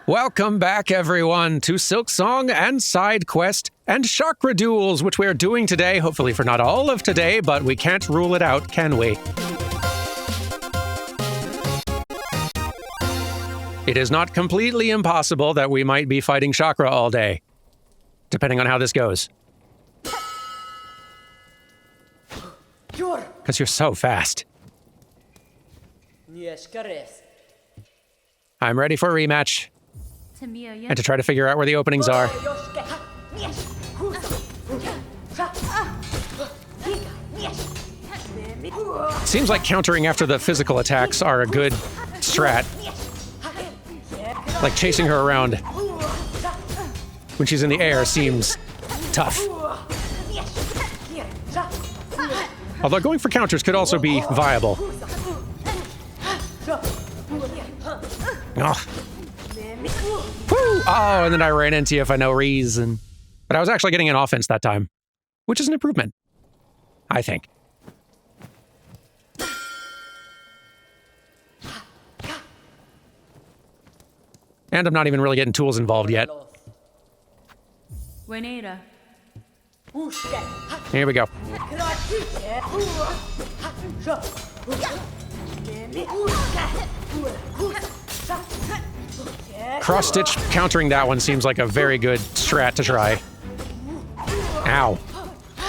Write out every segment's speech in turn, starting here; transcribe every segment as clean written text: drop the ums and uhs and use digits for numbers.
Welcome back, everyone, to Silksong and Side Quest and Chakra Duels, which we're doing today, hopefully for not all of today, but we can't rule it out, can we? It is not completely impossible that we might be fighting Chakra all day, depending on how this goes. Because you're so fast. I'm ready for a rematch. And to try to figure out where the openings are. Seems like countering after the physical attacks are a good strat. Like chasing her around when she's in the air seems tough. Although going for counters could also be viable. Oh. Woo! Oh, and then I ran into you for no reason. But I was actually getting an offense that time, which is an improvement, I think. And I'm not even really getting tools involved yet. Here we go. Cross-stitch countering that one seems like a very good strat to try. Ow.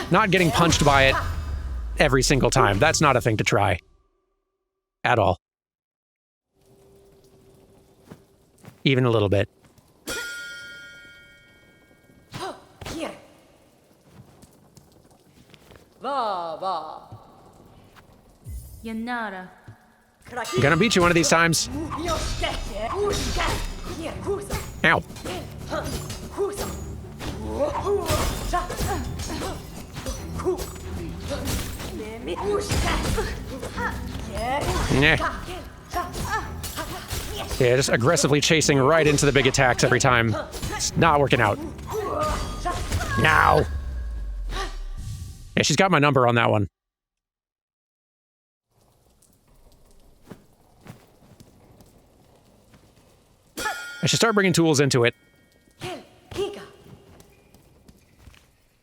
Not getting punched by it every single time. That's not a thing to try. At all. Even a little bit. I'm gonna beat you one of these times. Ow. Nah. Yeah, just aggressively chasing right into the big attacks every time. It's not working out. Now. Yeah, she's got my number on that one. I should start bringing tools into it.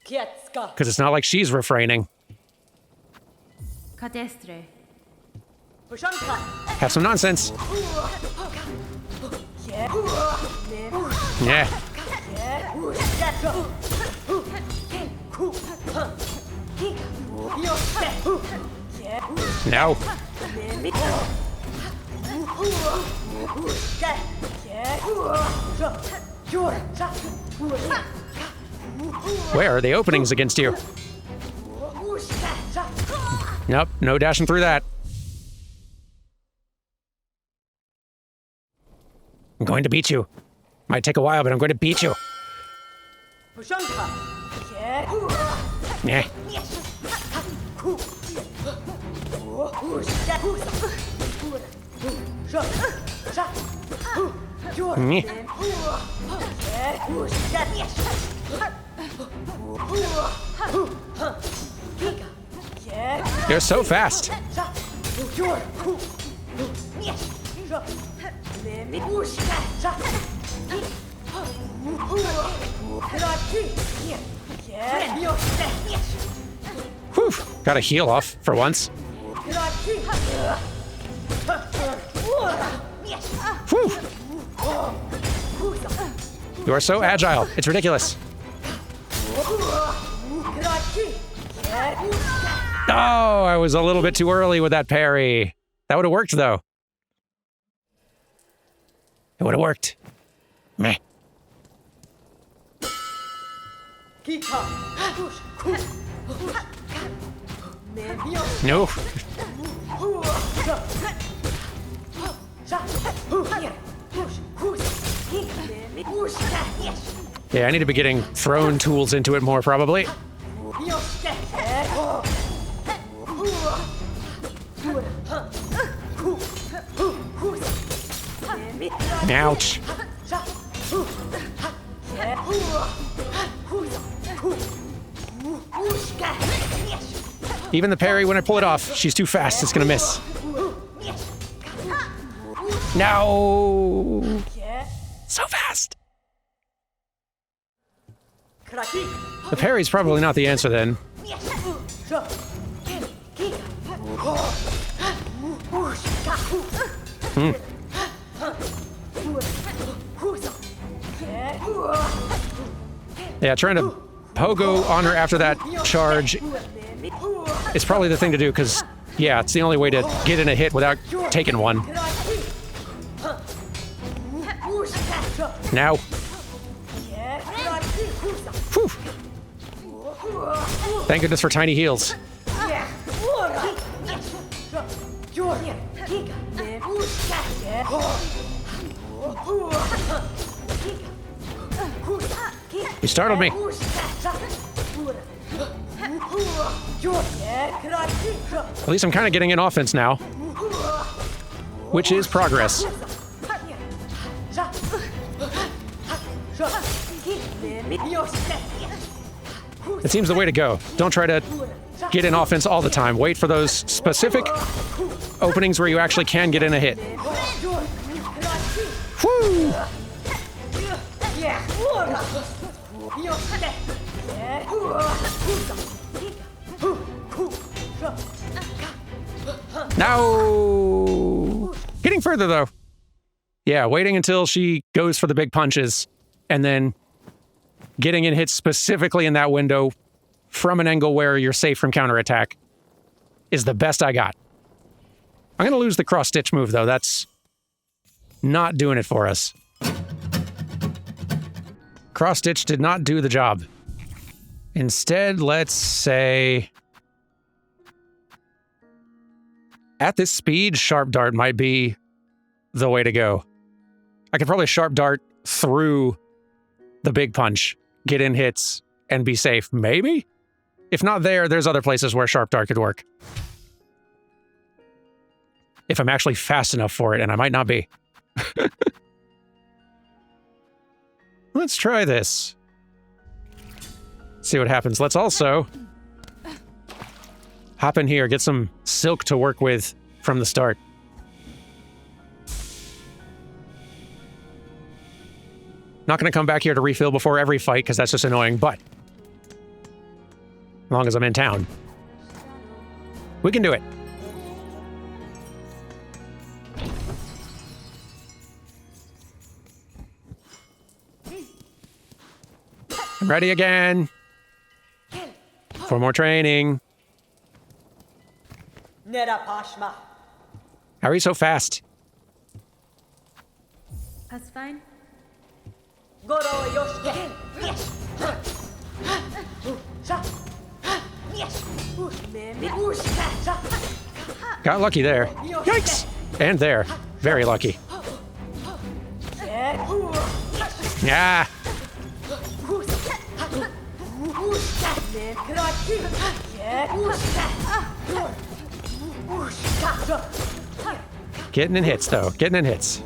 Because it's not like she's refraining. Have some nonsense. Yeah. No. Where are the openings against you? Nope, no dashing through that. I'm going to beat you. Might take a while, but I'm going to beat you. Yeah. You're so fast. Whew, got a heal off for once. Whew. You are so agile. It's ridiculous. Oh, I was a little bit too early with that parry. That would have worked, though. It would have worked. Meh. No. Yeah, I need to be getting thrown tools into it more, probably. Ouch. Even the parry, when I pull it off, she's too fast, it's gonna miss. No! The parry's probably not the answer then. Yeah, trying to pogo on her after that charge is probably the thing to do, because, yeah, it's the only way to get in a hit without taking one. Now. Whew. Thank goodness for tiny heals. You startled me. At least I'm kind of getting in offense now, which is progress. It seems the way to go. Don't try to get in offense all the time. Wait for those specific openings where you actually can get in a hit. Woo! No! Getting further, though. Yeah, waiting until she goes for the big punches, and then getting in hits specifically in that window from an angle where you're safe from counterattack is the best I got. I'm going to lose the cross-stitch move, though. That's not doing it for us. Cross-stitch did not do the job. Instead, let's say, at this speed, sharp dart might be the way to go. I could probably sharp dart through the big punch, get in hits, and be safe. Maybe? If not there, there's other places where sharp dart could work. If I'm actually fast enough for it, and I might not be. Let's try this. See what happens. Let's also hop in here, get some silk to work with from the start. Not going to come back here to refill before every fight, because that's just annoying, but as long as I'm in town, we can do it. I'm ready again. For more training. How are you so fast? That's fine. Got lucky there. Yikes! And there. Very lucky. Yeah. Getting in hits, though. Getting in hits.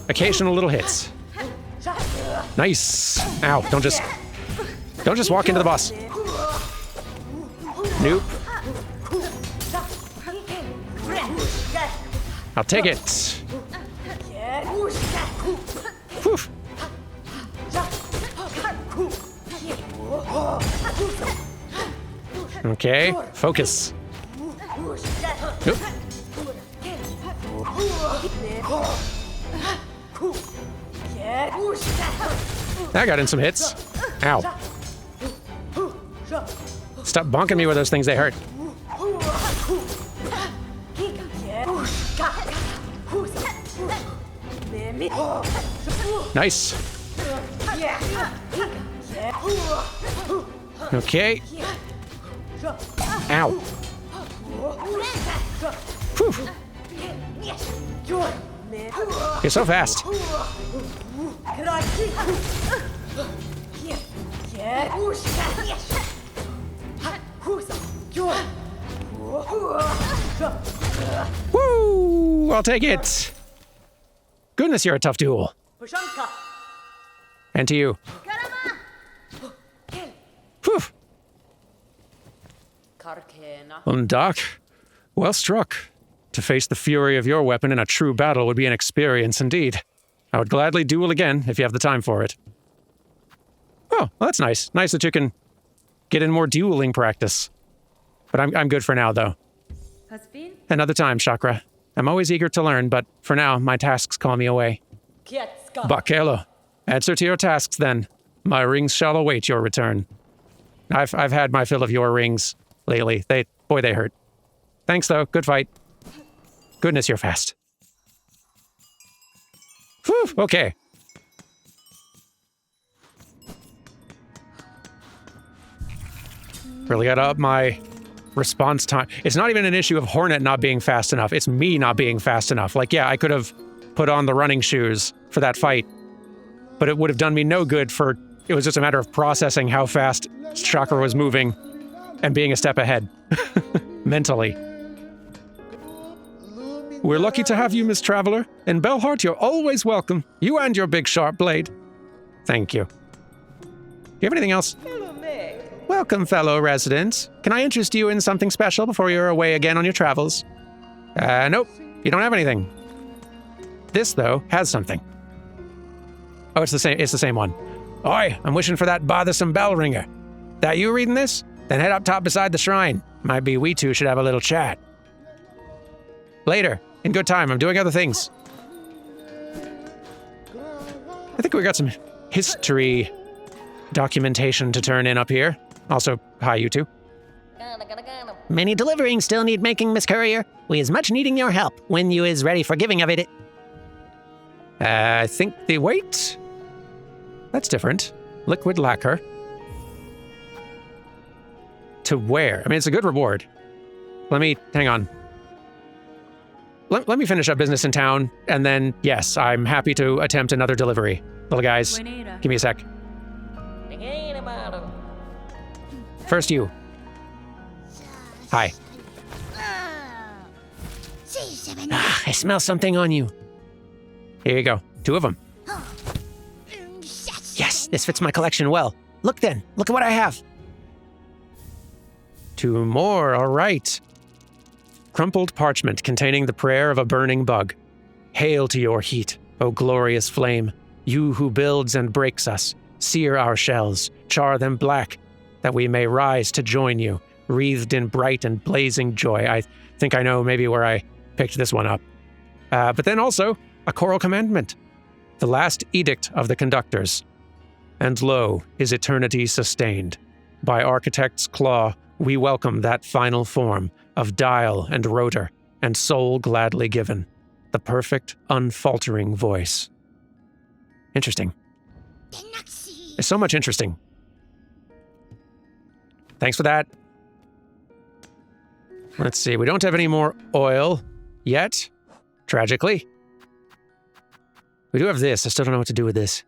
Occasional little hits. Nice. Ow, don't just walk into the boss. Nope. I'll take it. Whew. Okay, focus. Nope. I got in some hits. Ow. Stop bonking me with those things, they hurt. Nice. Okay. Ow. Whew. You're so fast. Woo! I'll take it. Goodness, you're a tough duel. And to you. Whew. Doc, well struck. To face the fury of your weapon in a true battle would be an experience indeed. I would gladly duel again if you have the time for it. Oh, well, that's nice. Nice that you can get in more dueling practice. But I'm good for now, though. Another time, Chakra. I'm always eager to learn, but for now, my tasks call me away. Bakelo. Answer to your tasks, then. My rings shall await your return. I've had my fill of your rings lately. They hurt. Thanks, though. Good fight. Goodness, you're fast. Whew, okay. Really gotta up my response time. It's not even an issue of Hornet not being fast enough. It's me not being fast enough. Like, yeah, I could have put on the running shoes for that fight, but it would have done me no good for... It was just a matter of processing how fast Chakra was moving and being a step ahead. Mentally. We're lucky to have you, Miss Traveler. In Bellheart, you're always welcome. You and your big sharp blade. Thank you. Do you have anything else? Welcome, fellow residents. Can I interest you in something special before you're away again on your travels? Nope. You don't have anything. This, though, has something. Oh, it's the same one. Oi, I'm wishing for that bothersome bell ringer. That you reading this? Then head up top beside the shrine. Might be we two should have a little chat. Later. In good time. I'm doing other things. I think we got some history documentation to turn in up here. Also, hi, you two. Many deliverings still need making, Miss Courier. We is much needing your help when you is ready for giving of it. I think the weight? That's different. Liquid lacquer. To where? I mean, it's a good reward. Hang on. Let me finish up business in town, and then, yes, I'm happy to attempt another delivery. Little guys, give me a sec. First you. Hi. I smell something on you. Here you go. 2 of them. Yes, this fits my collection well. Look then. Look at what I have. 2 more, all right. Crumpled parchment containing the prayer of a burning bug. Hail to your heat, O glorious flame, you who builds and breaks us. Sear our shells, char them black, that we may rise to join you, wreathed in bright and blazing joy. I think I know maybe where I picked this one up. But then also, a choral commandment. The last edict of the conductors. And lo, is eternity sustained. By architect's claw, we welcome that final form of dial and rotor, and soul gladly given. The perfect, unfaltering voice. Interesting. There's so much interesting. Thanks for that. Let's see, we don't have any more oil yet, tragically. We do have this, I still don't know what to do with this.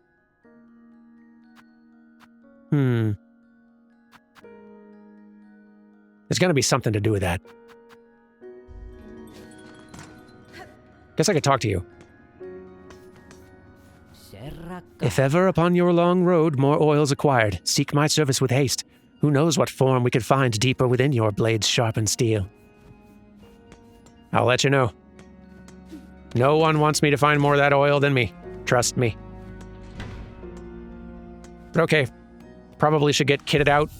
There's gonna be something to do with that. Guess I could talk to you. If ever upon your long road more oil's acquired, seek my service with haste. Who knows what form we could find deeper within your blade's sharpened steel. I'll let you know. No one wants me to find more of that oil than me. Trust me. But okay, probably should get kitted out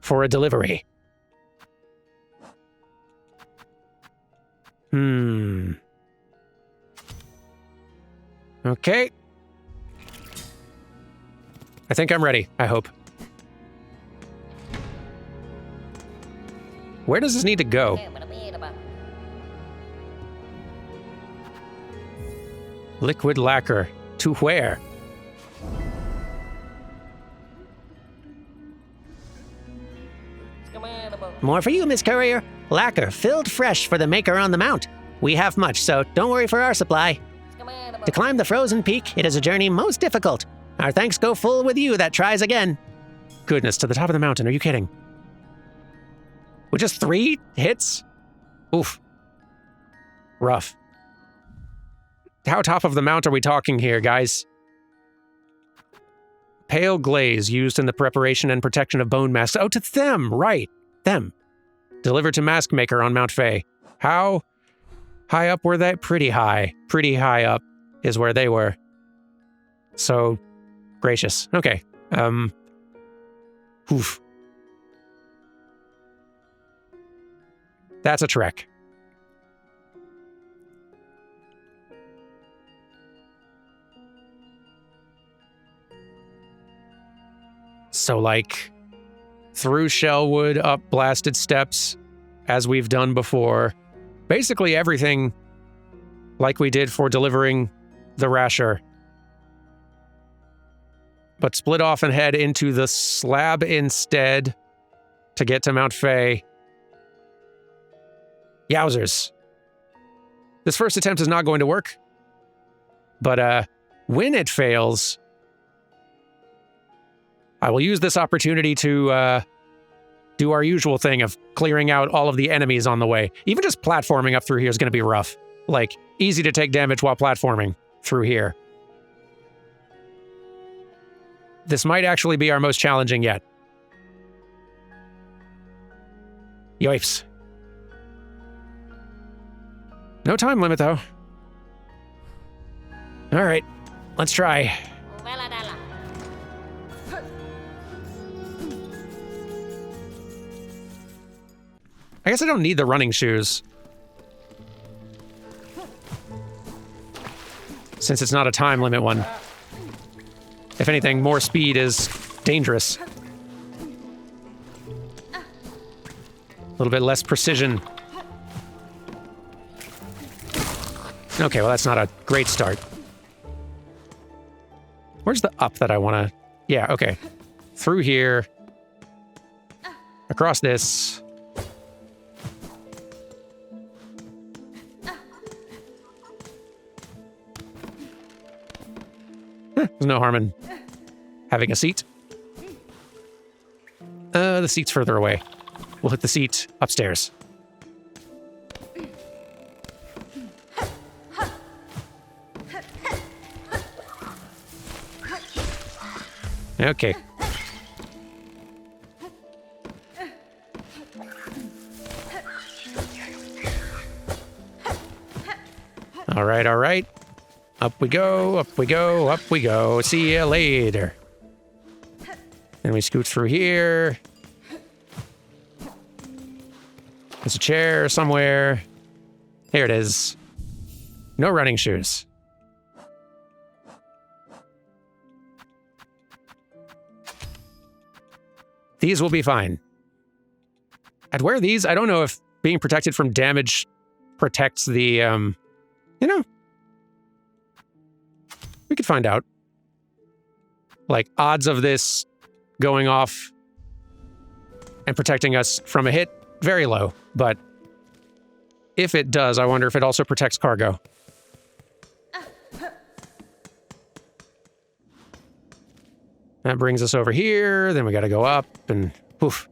for a delivery. Okay. I think I'm ready, I hope. Where does this need to go? Liquid lacquer. To where? More for you, Miss Courier. Lacquer filled fresh for the maker on the mount. We have much, so don't worry for our supply. To climb the frozen peak, it is a journey most difficult. Our thanks go full with you that tries again. Goodness, to the top of the mountain, are you kidding? With just 3 hits? Oof. Rough. How top of the mount are we talking here, guys? Pale glaze used in the preparation and protection of bone masks. Oh, to them, right. Them. Delivered to mask maker on Mount Faye. How high up were they? Pretty high. Pretty high up is where they were. So gracious. Okay. Oof. That's a trek. So, like, through Shellwood, up blasted steps, as we've done before. Basically everything like we did for delivering the Rasher. But split off and head into the slab instead to get to Mount Fay. Yowzers. This first attempt is not going to work. But when it fails, I will use this opportunity to do our usual thing of clearing out all of the enemies on the way. Even just platforming up through here is going to be rough. Like, easy to take damage while platforming through here. This might actually be our most challenging yet. Yoips. No time limit, though. All right, let's try. I guess I don't need the running shoes, since it's not a time limit one. If anything, more speed is dangerous. A little bit less precision. Okay, well, that's not a great start. Where's the up that I want to... Yeah, okay. Through here. Across this. There's no harm in having a seat. The seat's further away. We'll hit the seat upstairs. Okay. All right, all right. Up we go, up we go, up we go. See ya later. Then we scoot through here. There's a chair somewhere. Here it is. No running shoes. These will be fine. I'd wear these. I don't know if being protected from damage protects the, you know, we could find out. Like, odds of this going off and protecting us from a hit, very low. But if it does, I wonder if it also protects cargo. That brings us over here, then we gotta go up, and poof.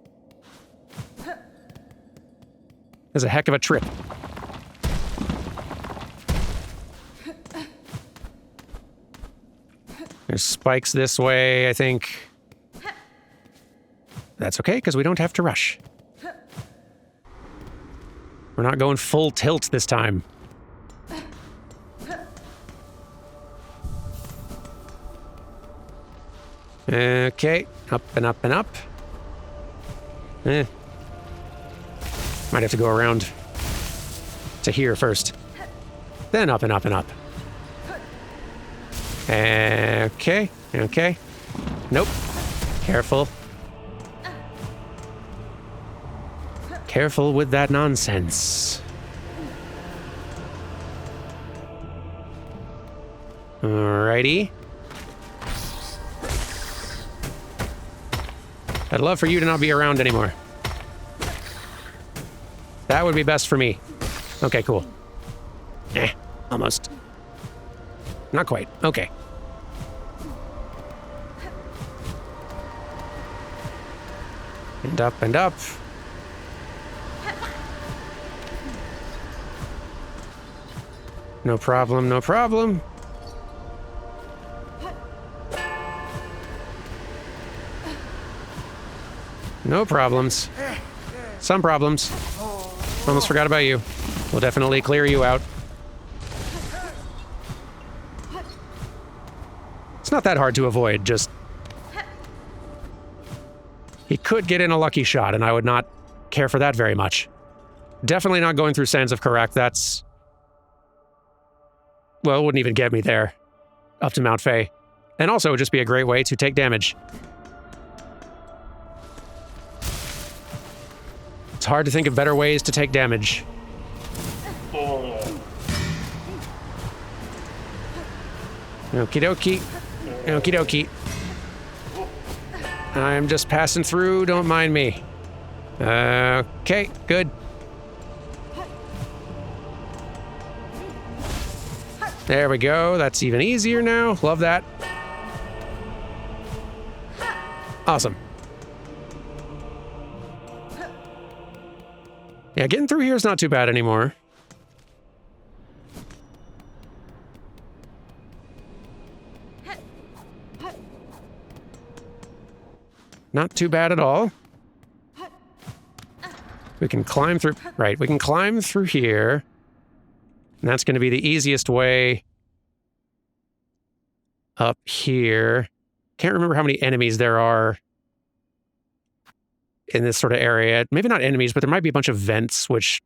That's a heck of a trip. There's spikes this way, I think. That's okay, because we don't have to rush. We're not going full tilt this time. Okay, up and up and up. Might have to go around to here first. Then up and up and up. Okay, okay. Nope. Careful. Careful with that nonsense. Alrighty. I'd love for you to not be around anymore. That would be best for me. Okay, cool. Almost. Not quite. Okay. And up and up. No problem, no problem. No problems. Some problems. Almost forgot about you. We'll definitely clear you out. It's not that hard to avoid, just He could get in a lucky shot, and I would not care for that very much. Definitely not going through Sands of Karak. That's... well, it wouldn't even get me there. Up to Mount Fae. And also, it would just be a great way to take damage. It's hard to think of better ways to take damage. Okie dokie. Okie dokie. I'm just passing through, don't mind me. Okay, good. There we go, that's even easier now. Love that. Awesome. Yeah, getting through here is not too bad anymore. Not too bad at all. We can climb through... right, we can climb through here. And that's going to be the easiest way up here. Can't remember how many enemies there are in this sort of area. Maybe not enemies, but there might be a bunch of vents, which,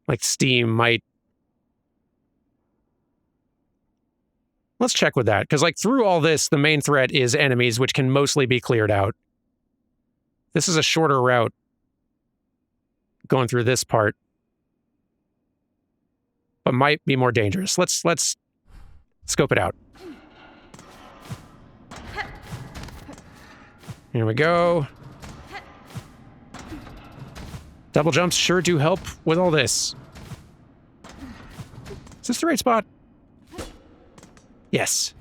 like steam, might... let's check with that, because like through all this, the main threat is enemies, which can mostly be cleared out. This is a shorter route going through this part, but might be more dangerous. Let's scope it out. Here we go. Double jumps sure do help with all this. Is this the right spot? Yes.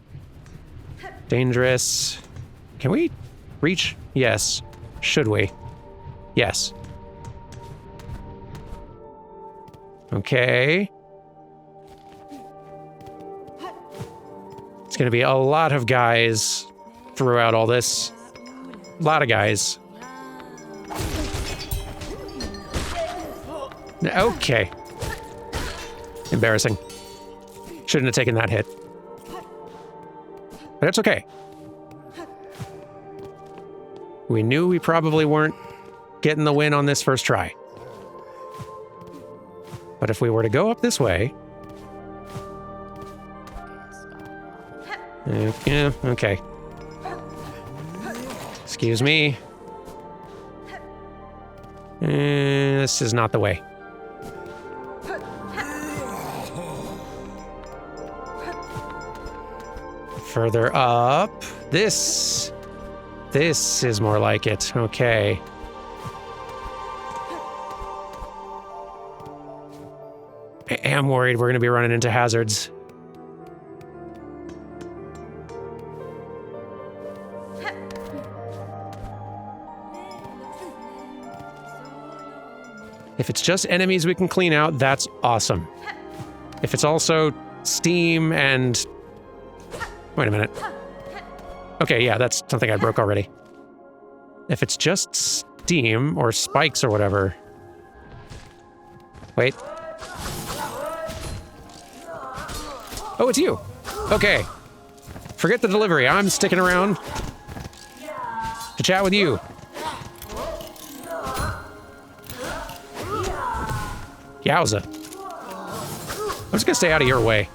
Dangerous. Can we reach? Yes. Should we? Yes. Okay. It's going to be a lot of guys throughout all this. A lot of guys. Okay. Embarrassing. Shouldn't have taken that hit. But it's okay. We knew we probably weren't getting the win on this first try. But if we were to go up this way... yeah, okay. Excuse me. This is not the way. Further up. This is more like it. Okay. I am worried we're going to be running into hazards. If it's just enemies we can clean out, that's awesome. If it's also steam and... wait a minute. Okay, yeah, that's something I broke already. If it's just steam or spikes or whatever... wait. Oh, it's you. Okay. Forget the delivery. I'm sticking around to chat with you. Yowza. I'm just gonna stay out of your way.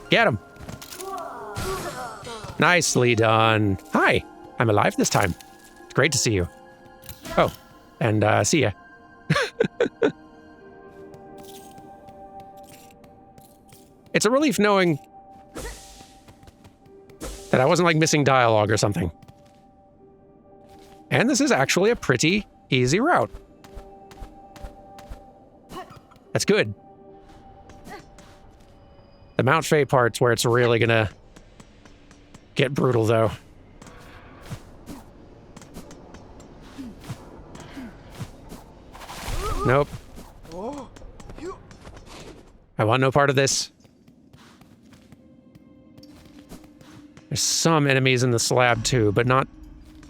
Get him. Nicely done. Hi. I'm alive this time. It's great to see you. Oh, and see ya. It's a relief knowing that I wasn't like missing dialogue or something. And this is actually a pretty easy route. That's good. The Mount Fae part's where it's really gonna get brutal, though. Nope. I want no part of this. There's some enemies in the slab, too, but not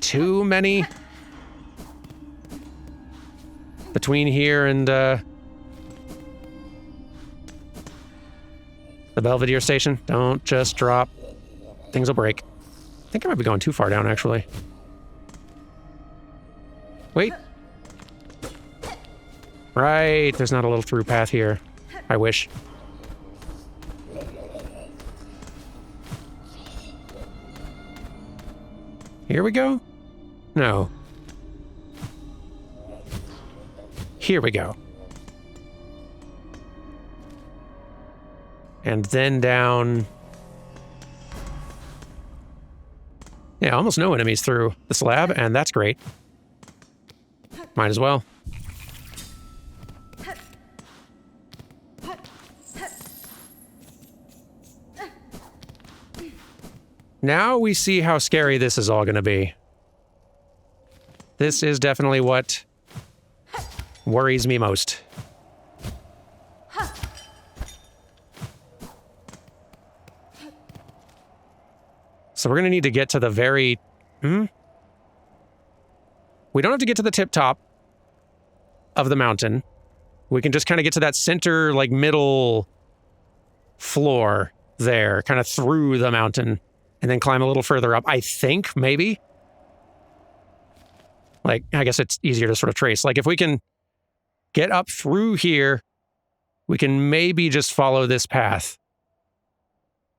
too many. Between here and, the Belvedere station. Don't just drop. Things will break. think I might be going too far down, actually. Wait. Right, there's not a little through path here. I wish. Here we go? No. Here we go. And then down... Yeah, almost no enemies through the slab, and that's great. Might as well. Now we see how scary this is all going to be. This is definitely what worries me most. So we're going to need to get to the very... We don't have to get to the tip top of the mountain. We can just kind of get to that center, like, middle floor there, kind of through the mountain, and then climb a little further up, I think, maybe. Like, I guess it's easier to sort of trace. Like, if we can get up through here, we can maybe just follow this path.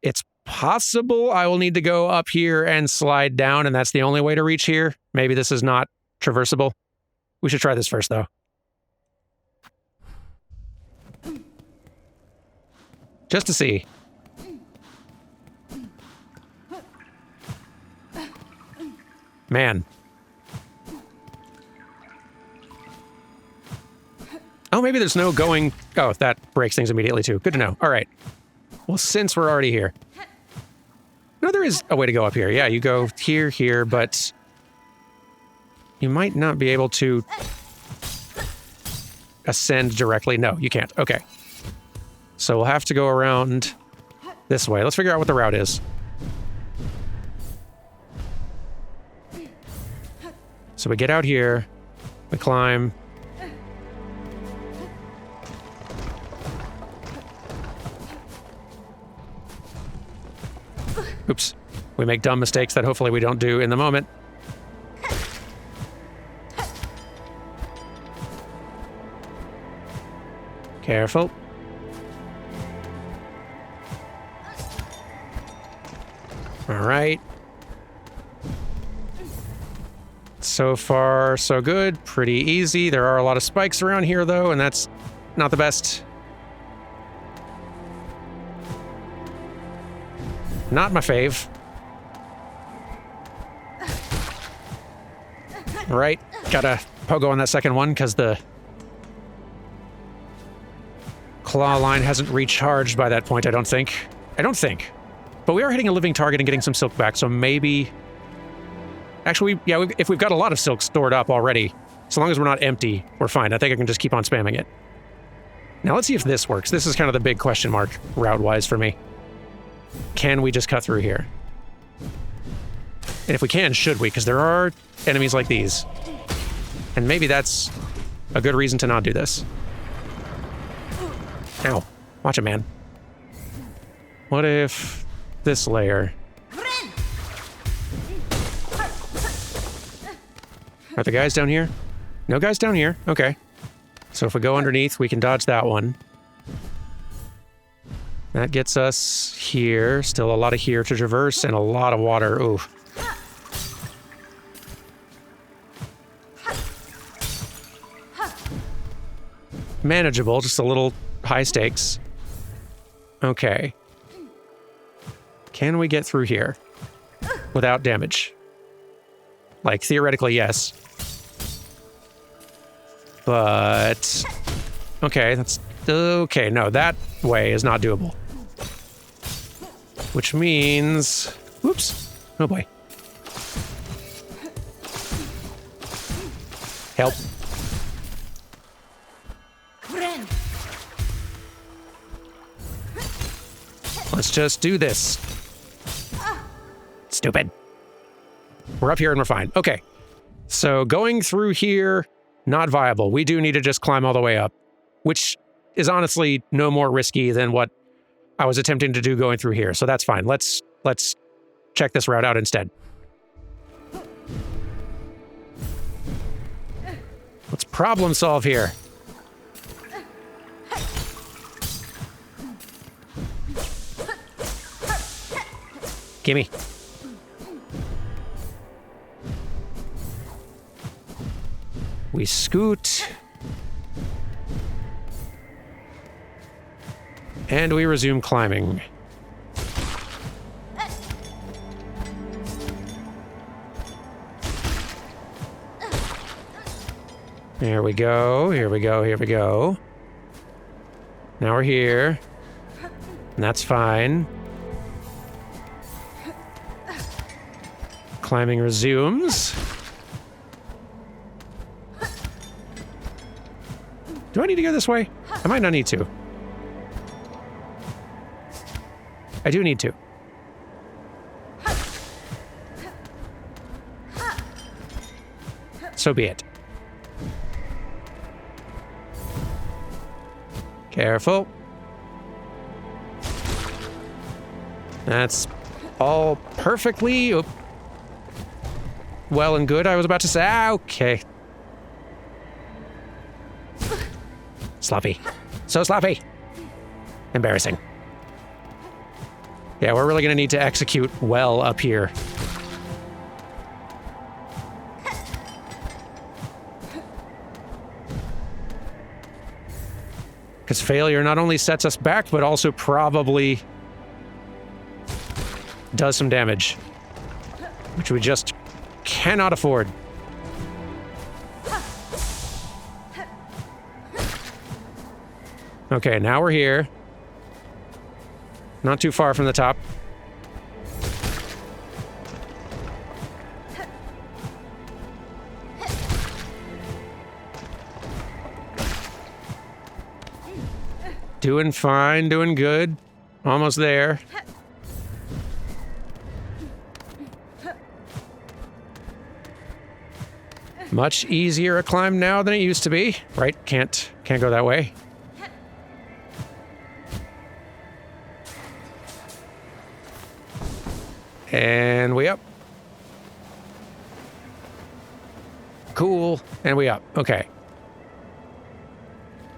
It's possible I will need to go up here and slide down, and that's the only way to reach here. Maybe this is not traversable. We should try this first, though. Just to see. Man. Oh, maybe there's no going... Oh, that breaks things immediately, too. Good to know. All right. Well, since we're already here... No, there is a way to go up here. Yeah, you go here, here, but... You might not be able to... ascend directly. No, you can't. Okay. So we'll have to go around this way. Let's figure out what the route is. So we get out here. We climb... Oops. We make dumb mistakes that hopefully we don't do in the moment. Careful. All right. So far, so good. Pretty easy. There are a lot of spikes around here, though, and that's not the best. Not my fave. Right. Gotta pogo on that second one because the claw line hasn't recharged by that point, I don't think. But we are hitting a living target and getting some silk back, so maybe... Actually, yeah, if we've got a lot of silk stored up already, so long as we're not empty, we're fine. I think I can just keep on spamming it. Now let's see if this works. This is kind of the big question mark, route-wise, for me. Can we just cut through here? And if we can, should we? Because there are enemies like these. And maybe that's a good reason to not do this. Ow. Watch it, man. What if this layer... Are the guys down here? No guys down here. Okay. So if we go underneath, we can dodge that one. That gets us here. Still a lot of here to traverse and a lot of water. Ooh. Manageable, just a little high stakes. Okay. Can we get through here without damage? Like, theoretically, yes. But... Okay, that's... Okay, no, that way is not doable. Which means... Whoops. Oh boy. Help. Let's just do this. Stupid. We're up here and we're fine. Okay. So going through here, not viable. We do need to just climb all the way up, which is honestly no more risky than what I was attempting to do going through here. So that's fine. Let's check this route out instead. Let's problem solve here. Gimme. We scoot. And we resume climbing. There we go, here we go, here we go. Now we're here. And that's fine. Climbing resumes. Do I need to go this way? I might not need to. I do need to. So be it. Careful. That's all perfectly well and good, I was about to say. Okay. Sloppy. So sloppy. Embarrassing. Yeah, we're really gonna need to execute well up here. Because failure not only sets us back, but also probably does some damage, which we just cannot afford. Okay, now we're here. Not too far from the top. Doing fine, doing good. Almost there. Much easier a climb now than it used to be, right? Can't go that way. And we up. Cool. And we up. Okay.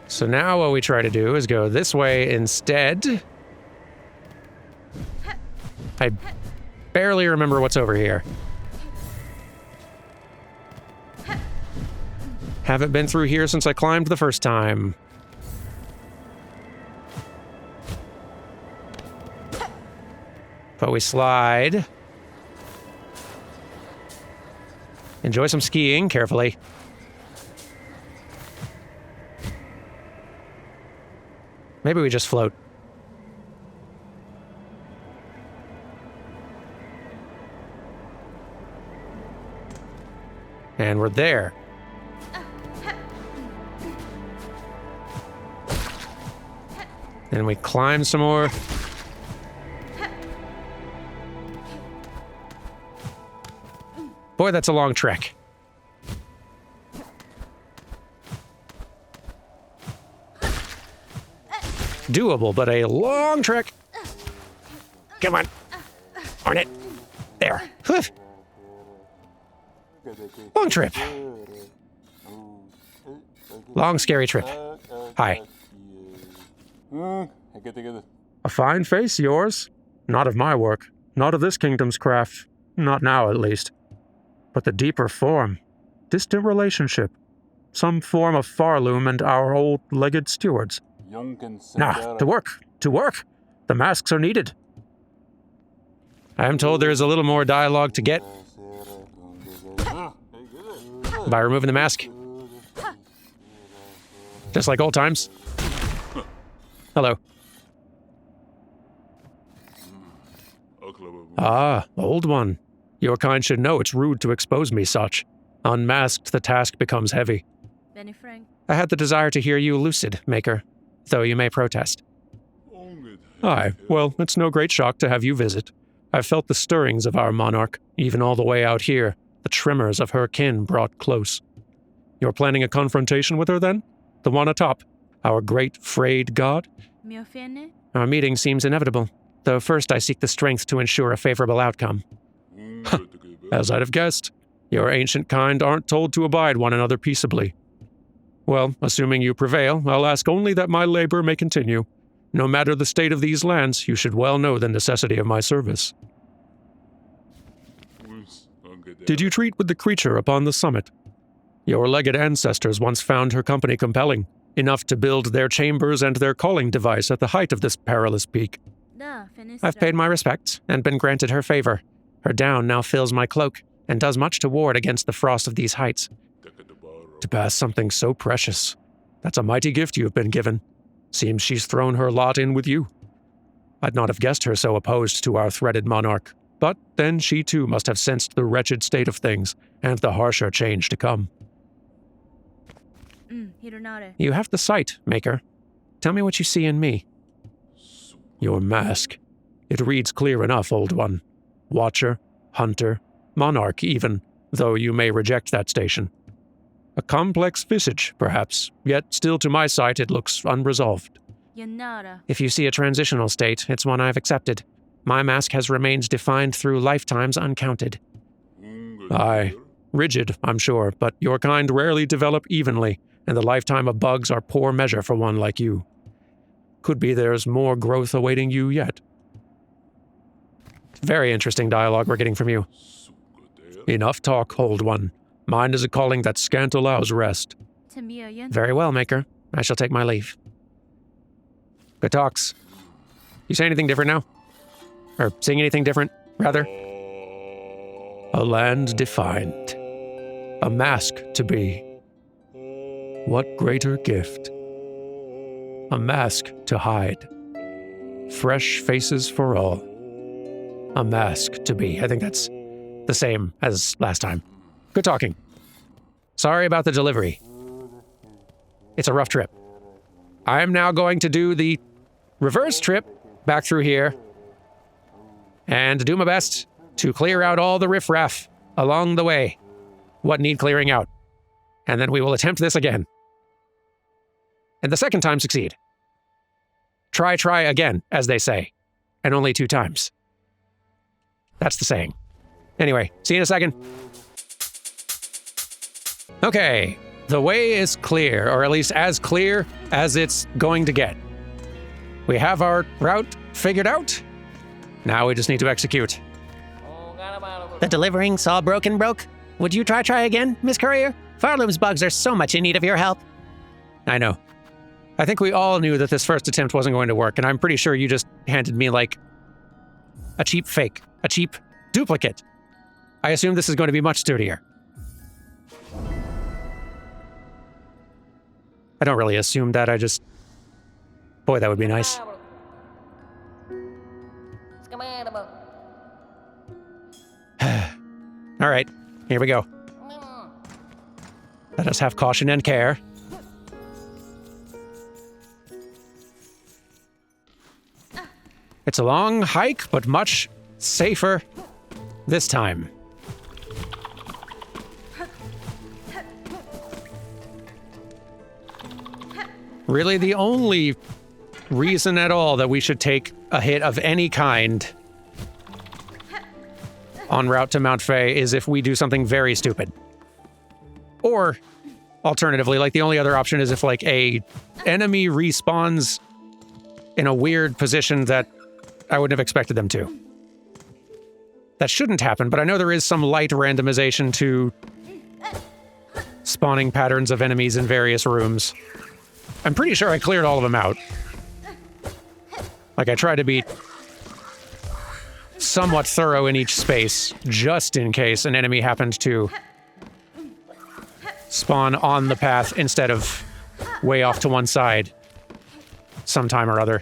So now what we try to do is go this way instead. I barely remember what's over here. Haven't been through here since I climbed the first time. But we slide. Enjoy some skiing, carefully. Maybe we just float. And we're there. And we climb some more. Boy, that's a long trek. Doable, but a long trek. Come on. On it. There. Long trip. Long, scary trip. Hi. A fine face, yours. Not of my work. Not of this kingdom's craft. Not now, at least. But the deeper form. Distant relationship. Some form of Farloom and our old-legged stewards. To work. To work. The masks are needed. I am told there is a little more dialogue to get by removing the mask. Just like old times. Hello. Ah, old one. Your kind should know it's rude to expose me such. Unmasked, the task becomes heavy. I had the desire to hear you lucid, Maker, though you may protest. Aye, well, it's no great shock to have you visit. I've felt the stirrings of our monarch, even all the way out here, the tremors of her kin brought close. You're planning a confrontation with her, then? The one atop, our great frayed god? Our meeting seems inevitable. though first I seek the strength to ensure a favorable outcome. As I'd have guessed, your ancient kind aren't told to abide one another peaceably. Well, assuming you prevail, I'll ask only that my labor may continue. No matter the state of these lands, you should well know the necessity of my service. Did you treat with the creature upon the summit? Your legged ancestors once found her company compelling, enough to build their chambers and their calling device at the height of this perilous peak. I've paid my respects and been granted her favor. Her down now fills my cloak and does much to ward against the frost of these heights. To pass something so precious, that's a mighty gift you've been given. Seems she's thrown her lot in with you. I'd not have guessed her so opposed to our threaded monarch, but then she too must have sensed the wretched state of things and the harsher change to come. You have the sight, Maker. Tell me what you see in me. Your mask. It reads clear enough, old one. Watcher, hunter, monarch even, though you may reject that station. A complex visage, perhaps, yet still to my sight it looks unresolved. If you see a transitional state, it's one I've accepted. My mask has remained defined through lifetimes uncounted. Aye, rigid, I'm sure, but your kind rarely develop evenly, and the lifetime of bugs are poor measure for one like you. Could be there's more growth awaiting you yet. Very interesting dialogue we're getting from you. Enough talk, old one. Mine is a calling that scant allows rest. Very well, Maker. I shall take my leave. Good talks. You say anything different now? Or sing anything different, rather? A land defined. A mask to be. What greater gift? A mask to hide. Fresh faces for all. A mask to be. I think that's the same as last time. Good talking. Sorry about the delivery. It's a rough trip. I'm now going to do the reverse trip back through here and do my best to clear out all the riffraff along the way. What need clearing out. And then we will attempt this again. And the second time succeed. Try again, as they say. And only 2 times. That's the saying. Anyway, see you in a second. Okay, the way is clear, or at least as clear as it's going to get. We have our route figured out. Now we just need to execute. The delivering saw broken broke. Would you try again, Miss Courier? Farloom's bugs are so much in need of your help. I know. I think we all knew that this first attempt wasn't going to work, and I'm pretty sure you just handed me, like, a cheap fake, a cheap duplicate. I assume this is going to be much sturdier. I don't really assume that, I just... Boy, that would be nice. All right, here we go. Let us have caution and care. It's a long hike, but much safer this time. Really, the only reason at all that we should take a hit of any kind en route to Mount Faye is if we do something very stupid. Or, alternatively, like the only other option is if like a enemy respawns in a weird position that I wouldn't have expected them to. That shouldn't happen, but I know there is some light randomization to spawning patterns of enemies in various rooms. I'm pretty sure I cleared all of them out. Like, I tried to be somewhat thorough in each space, just in case an enemy happened to spawn on the path instead of way off to one side sometime or other.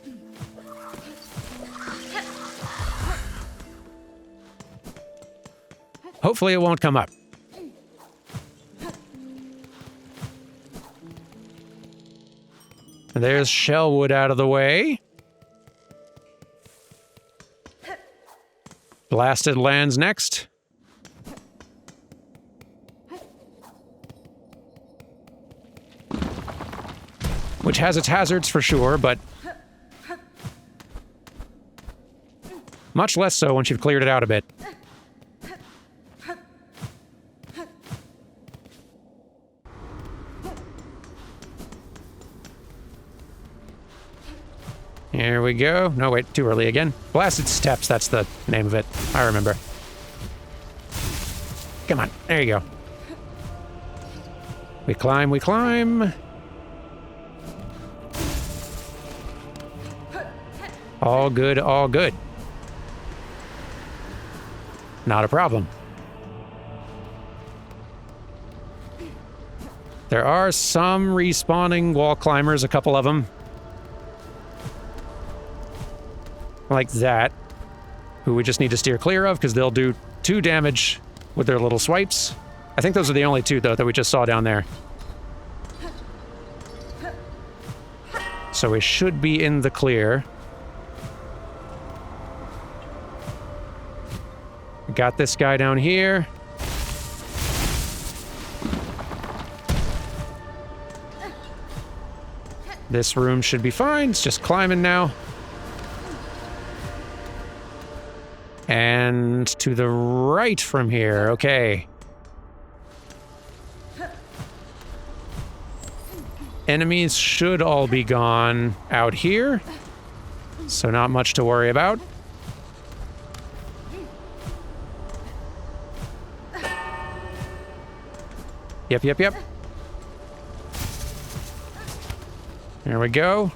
Hopefully it won't come up. And there's Shellwood out of the way. Blasted Lands next. Which has its hazards for sure, but Much less so once you've cleared it out a bit. Here we go. No, wait, too early again. Blasted Steps, that's the name of it. I remember. Come on, there you go. We climb, we climb. All good, all good. Not a problem. There are some respawning wall climbers, a couple of them. Like that, who we just need to steer clear of because they'll do 2 damage with their little swipes. I think those are the only 2, though, that we just saw down there. So we should be in the clear. Got this guy down here. This room should be fine. It's just climbing now. And to the right from here, okay. Enemies should all be gone out here, so not much to worry about. Yep, yep, yep. There we go.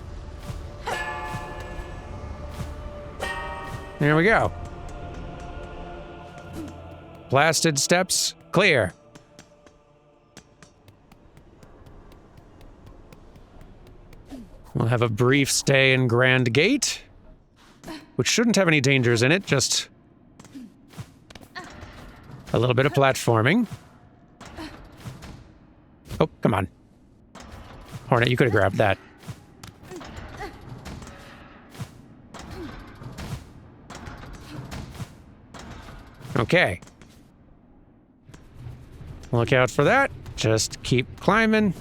There we go. Blasted Steps, clear. We'll have a brief stay in Grand Gate, which shouldn't have any dangers in it, just a little bit of platforming. Oh, come on. Hornet, you could have grabbed that. Okay. Look out for that. Just keep climbing.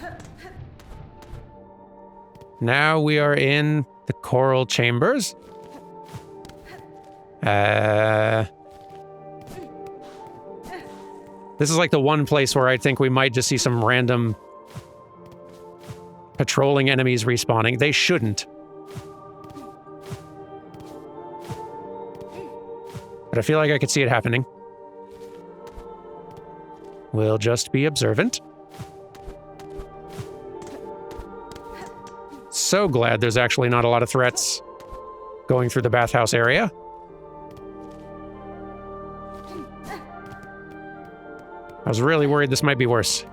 Now we are in the coral chambers. This is like the one place where I think we might just see some random patrolling enemies respawning. They shouldn't. But I feel like I could see it happening. We'll just be observant. So glad there's actually not a lot of threats going through the bathhouse area. I was really worried this might be worse.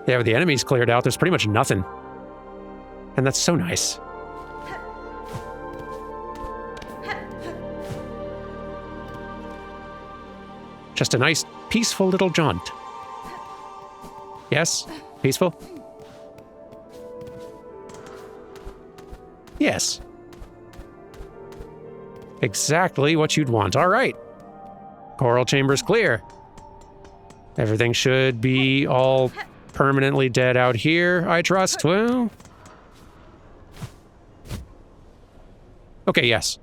Yeah, with the enemies cleared out, there's pretty much nothing. And that's so nice. Just a nice, peaceful little jaunt. Yes? Peaceful? Yes. Exactly what you'd want. All right. Coral chamber's clear. Everything should be all permanently dead out here, I trust. Well... Okay, yes.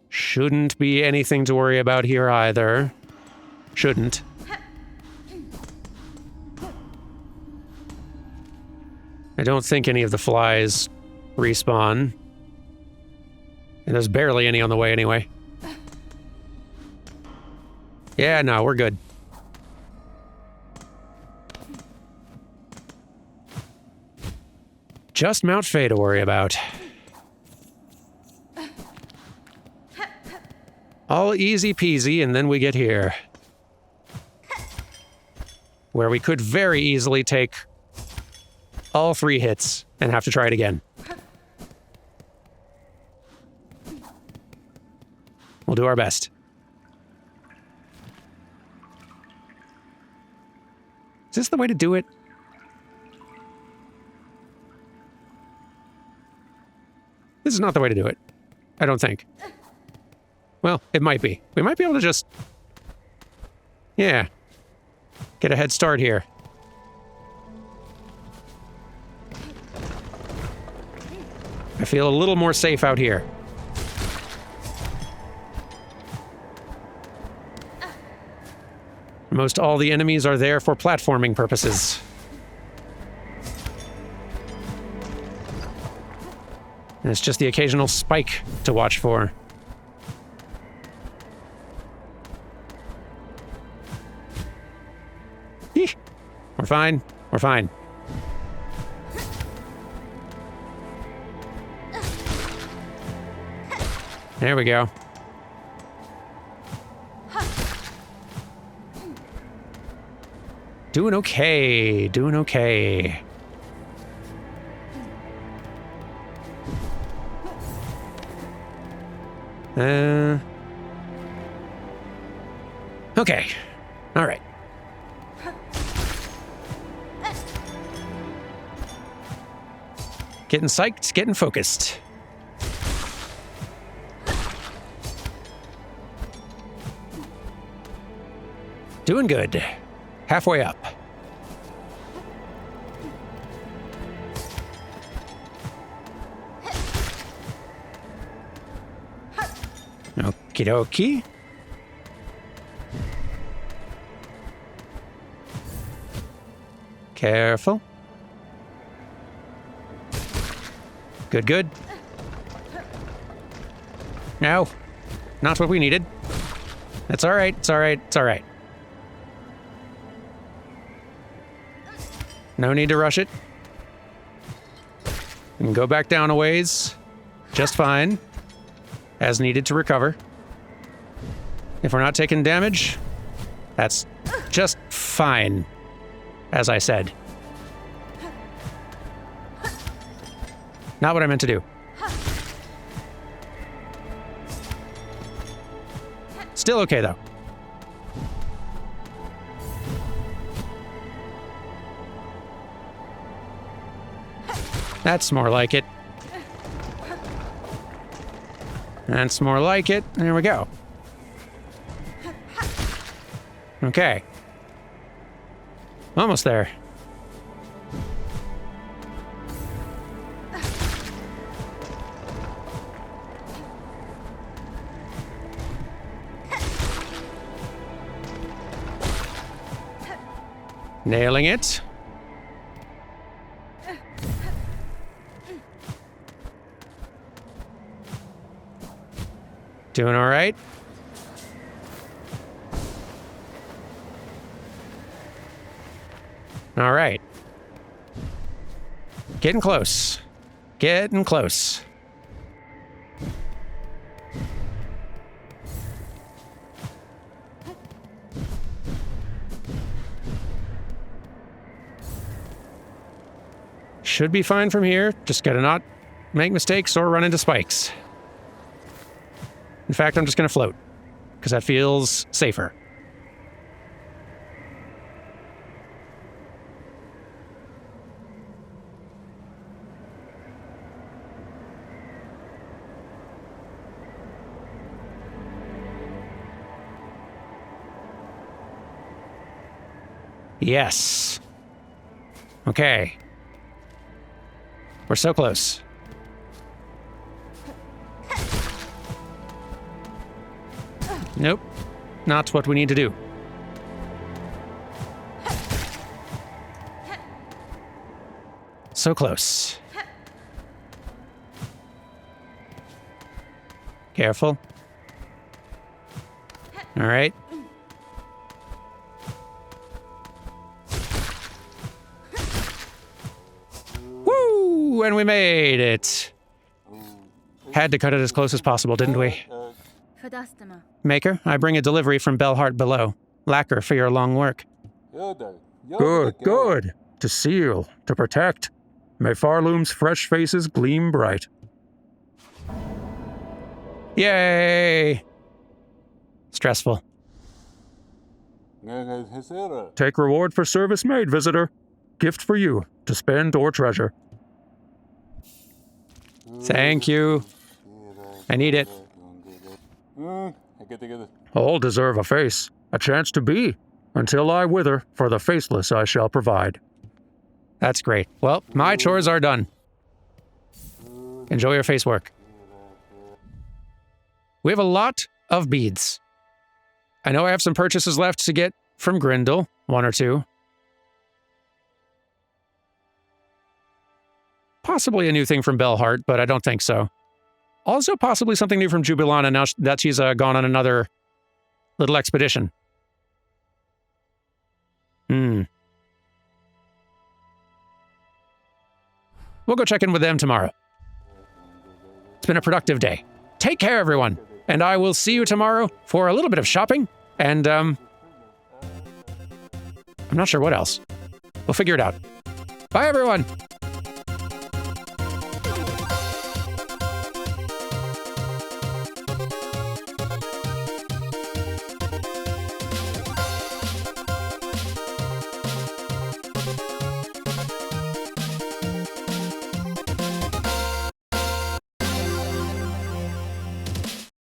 Shouldn't be anything to worry about here either. Shouldn't. I don't think any of the flies respawn. And there's barely any on the way anyway. Yeah, no, we're good. Just Mount Faye to worry about. All easy peasy, and then we get here. Where we could very easily take all 3 hits and have to try it again. We'll do our best. Is this the way to do it? This is not the way to do it. I don't think. Well, it might be. We might be able to just... Yeah. get a head start here. I feel a little more safe out here. Most all the enemies are there for platforming purposes. And it's just the occasional spike to watch for. Eeh. We're fine. We're fine. There we go. Doing okay. Doing okay. Okay. All right. Getting psyched, getting focused. Doing good. Halfway up. Okie dokie. Careful. Good, good. No, not what we needed. That's all right, it's all right, it's all right. No need to rush it. We can go back down a ways. Just fine. As needed to recover. If we're not taking damage, that's just fine, as I said. Not what I meant to do. Still okay, though. That's more like it. That's more like it. There we go. Okay. Almost there. Nailing it. Doing all right. All right. Getting close. Getting close. Should be fine from here. Just gotta not make mistakes or run into spikes. In fact, I'm just gonna float, because that feels safer. Yes. Okay. We're so close. Nope. Not what we need to do. So close. Careful. All right. Woo! And we made it. Had to cut it as close as possible, didn't we? Maker, I bring a delivery from Bellheart below. Lacquer for your long work. Good, good. To seal, to protect. May Farloom's fresh faces gleam bright. Yay! Stressful. Take reward for service made, visitor. Gift for you, to spend or treasure. Thank you. I need it. All deserve a face, a chance to be. Until I wither, for the faceless I shall provide. That's great. Well, my chores are done. Enjoy your face work. We have a lot of beads. I know I have some purchases left to get from Grindel, 1 or 2. Possibly a new thing from Bellheart, but I don't think so. Also possibly something new from Jubilana now that she's gone on another little expedition. We'll go check in with them tomorrow. It's been a productive day. Take care, everyone. And I will see you tomorrow for a little bit of shopping. And, I'm not sure what else. We'll figure it out. Bye, everyone.